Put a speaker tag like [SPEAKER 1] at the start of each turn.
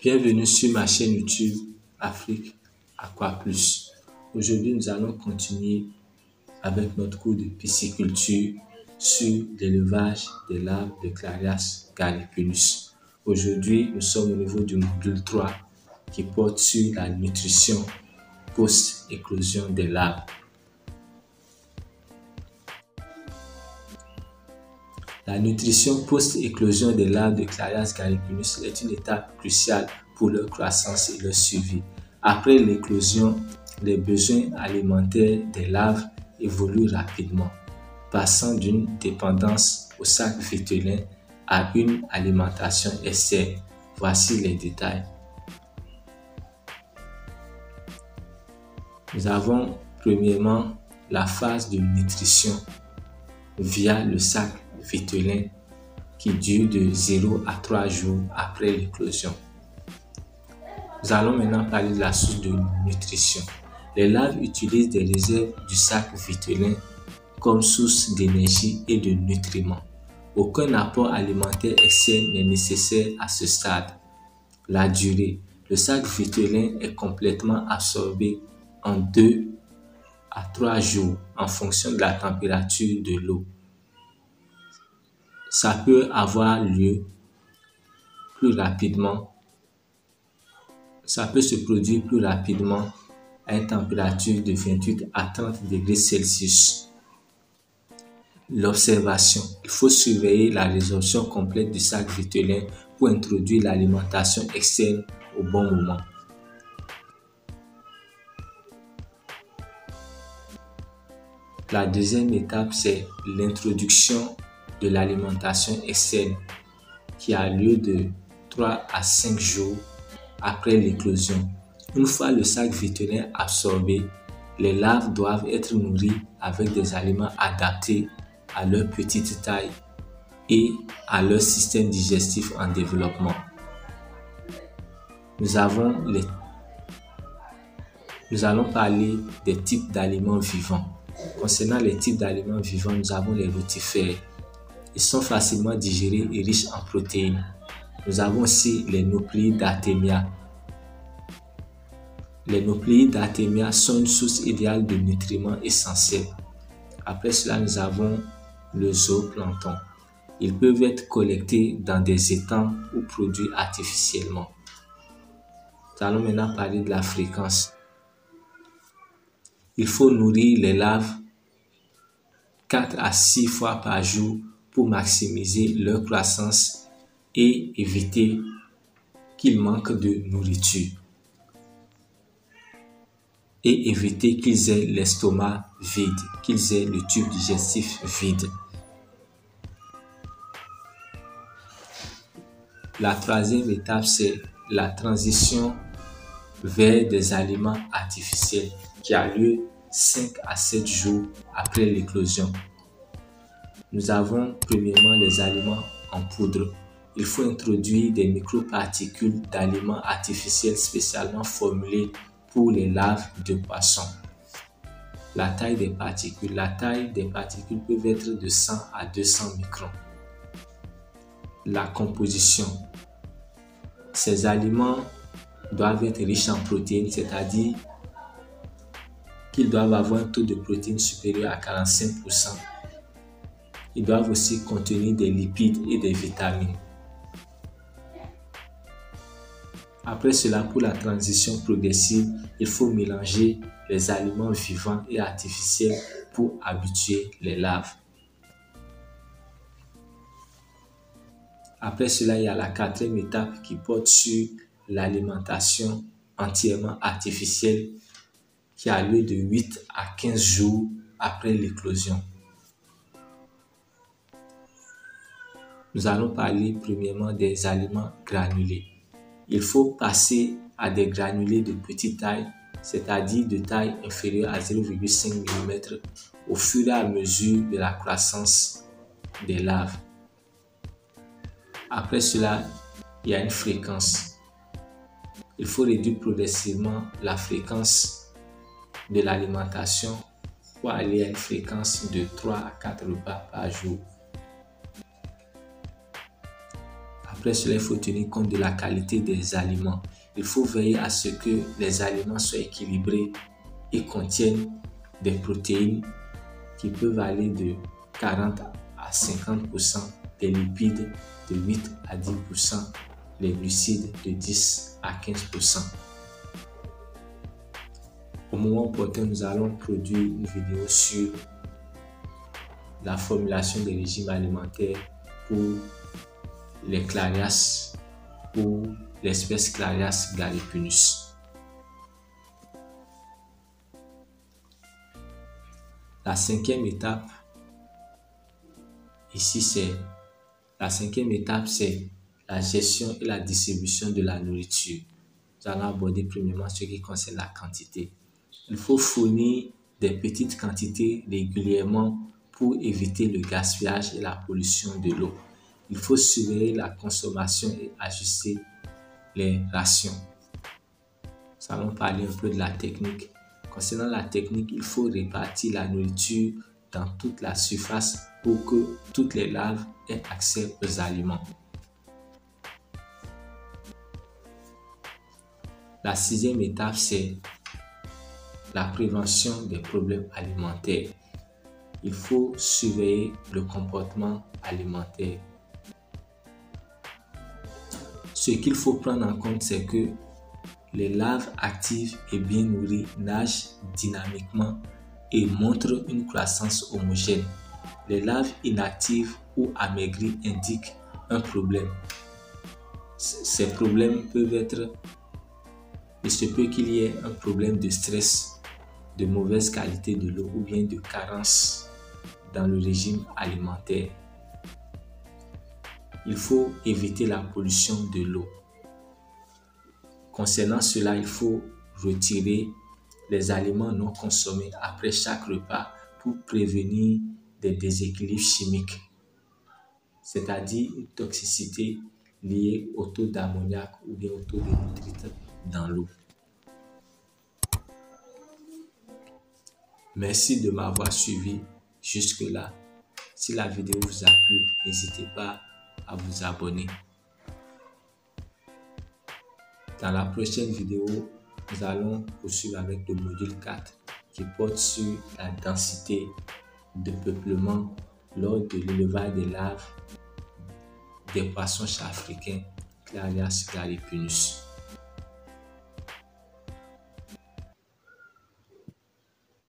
[SPEAKER 1] Bienvenue sur ma chaîne YouTube Afrique Aqua Plus. Aujourd'hui, nous allons continuer avec notre cours de pisciculture sur l'élevage des larves de Clarias gallipolus. Aujourd'hui, nous sommes au niveau du module 3 qui porte sur la nutrition post-éclosion des larves. La nutrition post-éclosion des larves de Clarias gallipolus est une étape cruciale pour leur croissance et leur suivi. Après l'éclosion, les besoins alimentaires des larves évoluent rapidement, passant d'une dépendance au sac vitellin à une alimentation externe. Voici les détails. Nous avons premièrement la phase de nutrition via le sac vitellin qui dure de 0 à 3 jours après l'éclosion. Nous allons maintenant parler de la source de nutrition. Les larves utilisent des réserves du sac vitellin comme source d'énergie et de nutriments. Aucun apport alimentaire externe n'est nécessaire à ce stade. La durée. Le sac vitellin est complètement absorbé en 2 à 3 jours en fonction de la température de l'eau. Ça peut avoir lieu plus rapidement. Ça peut se produire plus rapidement à une température de 28 à 30 degrés Celsius. L'observation. Il faut surveiller la résorption complète du sac vitellin pour introduire l'alimentation externe au bon moment. La deuxième étape, c'est l'introduction de l'alimentation externe qui a lieu de 3 à 5 jours après l'éclosion. Une fois le sac vitellin absorbé, les larves doivent être nourries avec des aliments adaptés à leur petite taille et à leur système digestif en développement. Nous allons parler des types d'aliments vivants. Concernant les types d'aliments vivants, nous avons les rotifères. Ils sont facilement digérés et riches en protéines. Nous avons aussi les Nauplies d'Artemia. Les Nauplies d'Artemia sont une source idéale de nutriments essentiels. Après cela, nous avons le zooplancton. Ils peuvent être collectés dans des étangs ou produits artificiellement. Nous allons maintenant parler de la fréquence. Il faut nourrir les larves 4 à 6 fois par jour pour maximiser leur croissance et éviter qu'ils manquent de nourriture. Et éviter qu'ils aient l'estomac vide, qu'ils aient le tube digestif vide. La troisième étape, c'est la transition vers des aliments artificiels qui a lieu 5 à 7 jours après l'éclosion. Nous avons premièrement les aliments en poudre. Il faut introduire des microparticules d'aliments artificiels spécialement formulés pour les larves de poissons. La taille des particules. La taille des particules peut être de 100 à 200 microns. La composition. Ces aliments doivent être riches en protéines, c'est-à-dire qu'ils doivent avoir un taux de protéines supérieur à 45%. Ils doivent aussi contenir des lipides et des vitamines. Après cela, pour la transition progressive, il faut mélanger les aliments vivants et artificiels pour habituer les larves. Après cela, il y a la quatrième étape qui porte sur l'alimentation entièrement artificielle qui a lieu de 8 à 15 jours après l'éclosion. Nous allons parler premièrement des aliments granulés. Il faut passer à des granulés de petite taille, c'est-à-dire de taille inférieure à 0,5 mm au fur et à mesure de la croissance des larves. Après cela, il y a une fréquence. Il faut réduire progressivement la fréquence de l'alimentation pour aller à une fréquence de 3 à 4 repas par jour. Après cela, il faut tenir compte de la qualité des aliments. Il faut veiller à ce que les aliments soient équilibrés et contiennent des protéines qui peuvent aller de 40 à 50%, des lipides de 8 à 10%, les glucides de 10 à 15%. Au moment opportun, nous allons produire une vidéo sur la formulation des régimes alimentaires pour les Clarias ou l'espèce Clarias gariepinus. La cinquième étape, c'est la gestion et la distribution de la nourriture. Nous allons aborder premièrement ce qui concerne la quantité. Il faut fournir des petites quantités régulièrement pour éviter le gaspillage et la pollution de l'eau. Il faut surveiller la consommation et ajuster les rations. Nous allons parler un peu de la technique. Concernant la technique, il faut répartir la nourriture dans toute la surface pour que toutes les larves aient accès aux aliments. La sixième étape, c'est la prévention des problèmes alimentaires. Il faut surveiller le comportement alimentaire. Ce qu'il faut prendre en compte, c'est que les larves actives et bien nourries nagent dynamiquement et montrent une croissance homogène. Les larves inactives ou amaigries indiquent un problème. Ces problèmes peuvent être, il se peut qu'il y ait un problème de stress, de mauvaise qualité de l'eau ou bien de carence dans le régime alimentaire. Il faut éviter la pollution de l'eau. Concernant cela, il faut retirer les aliments non consommés après chaque repas pour prévenir des déséquilibres chimiques, c'est-à-dire une toxicité liée au taux d'ammoniac ou bien au taux de nitrite dans l'eau. Merci de m'avoir suivi jusque-là. Si la vidéo vous a plu, n'hésitez pas à vous abonner. Dans la prochaine vidéo, nous allons poursuivre avec le module 4 qui porte sur la densité de peuplement lors de l'élevage des larves des poissons africains Clarias gariepinus.